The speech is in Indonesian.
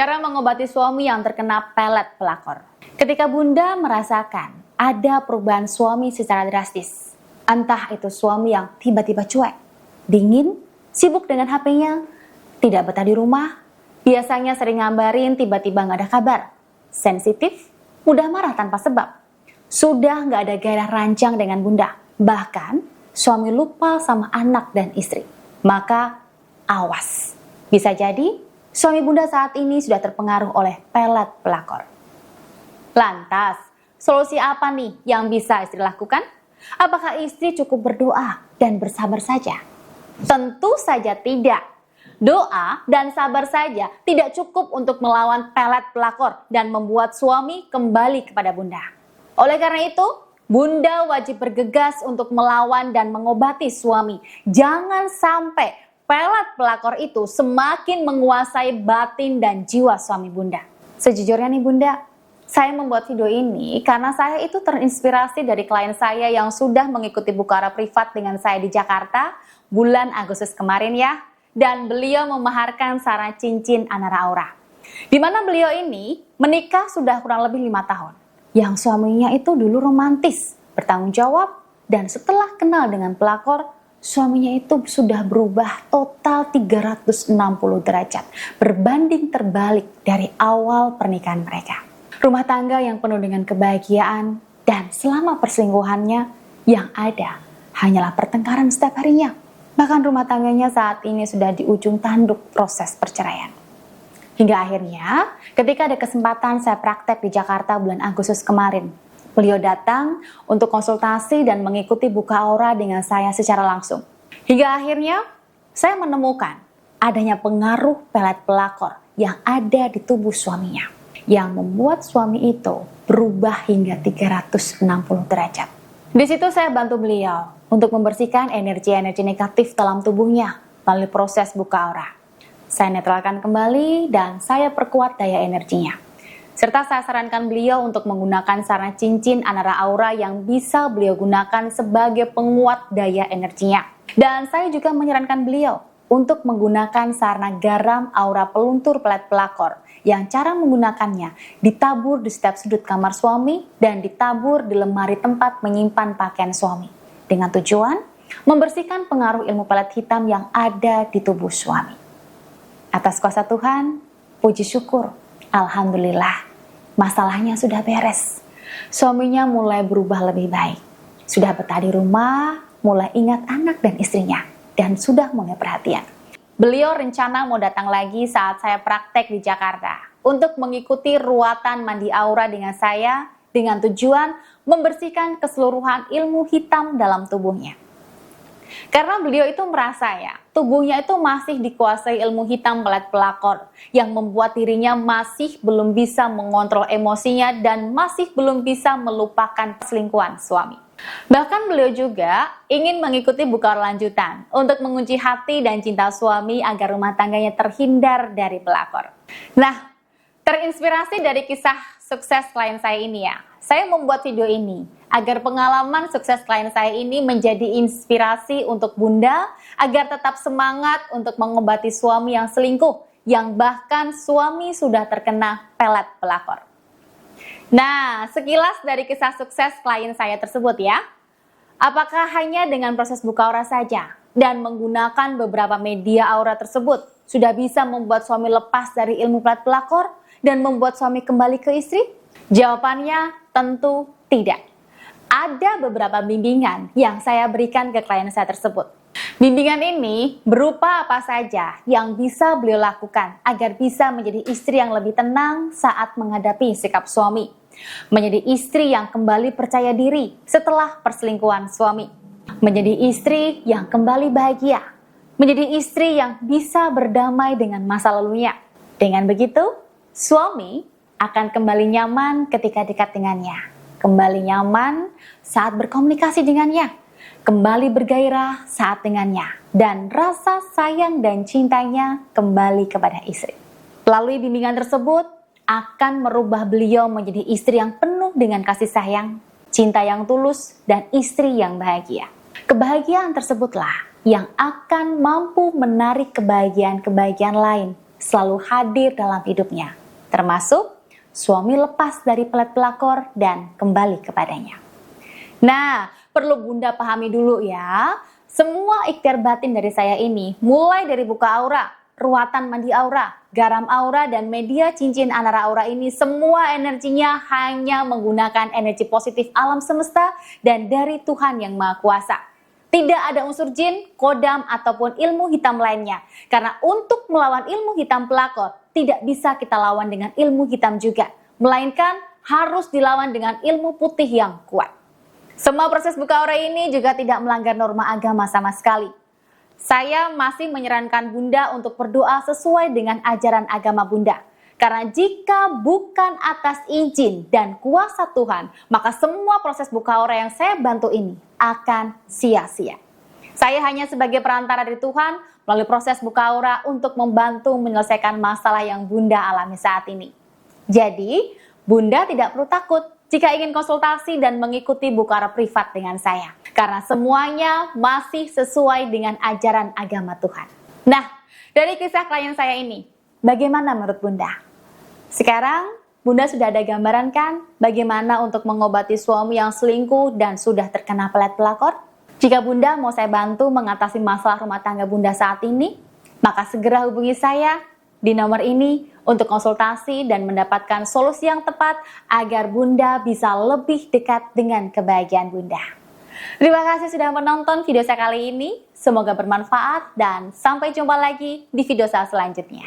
Cara mengobati suami yang terkena pelet pelakor. Ketika Bunda merasakan ada perubahan suami secara drastis, entah itu suami yang tiba-tiba cuek, dingin, sibuk dengan HP-nya, tidak betah di rumah, biasanya sering ngabarin tiba-tiba nggak ada kabar, sensitif, mudah marah tanpa sebab, sudah nggak ada gairah rancang dengan Bunda, bahkan suami lupa sama anak dan istri, maka awas, bisa jadi suami Bunda saat ini sudah terpengaruh oleh pelet pelakor. Lantas, solusi apa nih yang bisa istri lakukan? Apakah istri cukup berdoa dan bersabar saja? Tentu saja tidak. Doa dan sabar saja tidak cukup untuk melawan pelet pelakor dan membuat suami kembali kepada Bunda. Oleh karena itu, Bunda wajib bergegas untuk melawan dan mengobati suami. Jangan sampai pelet pelakor itu semakin menguasai batin dan jiwa suami Bunda. Sejujurnya nih Bunda, saya membuat video ini karena saya itu terinspirasi dari klien saya yang sudah mengikuti Bukara privat dengan saya di Jakarta bulan Agustus kemarin ya. Dan beliau memaharkan sarana cincin Anara Aura. Di mana beliau ini menikah sudah kurang lebih 5 tahun. Yang suaminya itu dulu romantis, bertanggung jawab, dan setelah kenal dengan pelakor, suaminya itu sudah berubah total 360 derajat, berbanding terbalik dari awal pernikahan mereka. Rumah tangga yang penuh dengan kebahagiaan, dan selama perselingkuhannya yang ada hanyalah pertengkaran setiap harinya. Bahkan rumah tangganya saat ini sudah di ujung tanduk proses perceraian. Hingga akhirnya, ketika ada kesempatan saya praktek di Jakarta bulan Agustus kemarin, beliau datang untuk konsultasi dan mengikuti buka aura dengan saya secara langsung. Hingga akhirnya, saya menemukan adanya pengaruh pelet pelakor yang ada di tubuh suaminya, yang membuat suami itu berubah hingga 360 derajat. Di situ saya bantu beliau untuk membersihkan energi-energi negatif dalam tubuhnya melalui proses buka aura. Saya netralkan kembali dan saya perkuat daya energinya. Serta saya sarankan beliau untuk menggunakan sarana cincin Anara Aura yang bisa beliau gunakan sebagai penguat daya energinya. Dan saya juga menyarankan beliau untuk menggunakan sarana garam aura peluntur pelet pelakor yang cara menggunakannya ditabur di setiap sudut kamar suami dan ditabur di lemari tempat menyimpan pakaian suami dengan tujuan membersihkan pengaruh ilmu pelet hitam yang ada di tubuh suami. Atas kuasa Tuhan, puji syukur, alhamdulillah, masalahnya sudah beres. Suaminya mulai berubah lebih baik. Sudah betah di rumah, mulai ingat anak dan istrinya, dan sudah mulai perhatian. Beliau rencana mau datang lagi saat saya praktek di Jakarta untuk mengikuti ruatan mandi aura dengan saya dengan tujuan membersihkan keseluruhan ilmu hitam dalam tubuhnya. Karena beliau itu merasa ya, tubuhnya itu masih dikuasai ilmu hitam pelet pelakor yang membuat dirinya masih belum bisa mengontrol emosinya dan masih belum bisa melupakan perselingkuhan suami. Bahkan beliau juga ingin mengikuti buka lanjutan untuk mengunci hati dan cinta suami agar rumah tangganya terhindar dari pelakor. Nah, terinspirasi dari kisah sukses klien saya ini ya, saya membuat video ini agar pengalaman sukses klien saya ini menjadi inspirasi untuk Bunda agar tetap semangat untuk mengobati suami yang selingkuh, yang bahkan suami sudah terkena pelet pelakor. Nah, sekilas dari kisah sukses klien saya tersebut ya. Apakah hanya dengan proses buka aura saja dan menggunakan beberapa media aura tersebut sudah bisa membuat suami lepas dari ilmu pelet pelakor dan membuat suami kembali ke istri? Jawabannya tentu tidak. Ada beberapa bimbingan yang saya berikan ke klien saya tersebut. Bimbingan ini berupa apa saja yang bisa beliau lakukan agar bisa menjadi istri yang lebih tenang saat menghadapi sikap suami. Menjadi istri yang kembali percaya diri setelah perselingkuhan suami. Menjadi istri yang kembali bahagia. Menjadi istri yang bisa berdamai dengan masa lalunya. Dengan begitu, suami akan kembali nyaman ketika dekat dengannya. Kembali nyaman saat berkomunikasi dengannya. Kembali bergairah saat dengannya. Dan rasa sayang dan cintanya kembali kepada istri. Melalui bimbingan tersebut, akan merubah beliau menjadi istri yang penuh dengan kasih sayang, cinta yang tulus, dan istri yang bahagia. Kebahagiaan tersebutlah yang akan mampu menarik kebahagiaan-kebahagiaan lain selalu hadir dalam hidupnya, termasuk suami lepas dari pelet pelakor dan kembali kepadanya. Nah, perlu Bunda pahami dulu ya, semua ikhtiar batin dari saya ini, mulai dari buka aura, ruatan mandi aura, garam aura, dan media cincin anara aura ini, semua energinya hanya menggunakan energi positif alam semesta dan dari Tuhan Yang Maha Kuasa. Tidak ada unsur jin, kodam, ataupun ilmu hitam lainnya. Karena untuk melawan ilmu hitam pelakor, tidak bisa kita lawan dengan ilmu hitam juga. Melainkan harus dilawan dengan ilmu putih yang kuat. Semua proses buka aura ini juga tidak melanggar norma agama sama sekali. Saya masih menyarankan Bunda untuk berdoa sesuai dengan ajaran agama Bunda. Karena jika bukan atas izin dan kuasa Tuhan, maka semua proses buka aura yang saya bantu ini akan sia-sia. Saya hanya sebagai perantara dari Tuhan melalui proses buka aura untuk membantu menyelesaikan masalah yang Bunda alami saat ini. Jadi, Bunda tidak perlu takut jika ingin konsultasi dan mengikuti buka aura privat dengan saya. Karena semuanya masih sesuai dengan ajaran agama Tuhan. Nah, dari kisah klien saya ini, bagaimana menurut Bunda? Sekarang, Bunda sudah ada gambaran kan bagaimana untuk mengobati suami yang selingkuh dan sudah terkena pelet pelakor? Jika Bunda mau saya bantu mengatasi masalah rumah tangga Bunda saat ini, maka segera hubungi saya di nomor ini untuk konsultasi dan mendapatkan solusi yang tepat agar Bunda bisa lebih dekat dengan kebahagiaan Bunda. Terima kasih sudah menonton video saya kali ini. Semoga bermanfaat dan sampai jumpa lagi di video saya selanjutnya.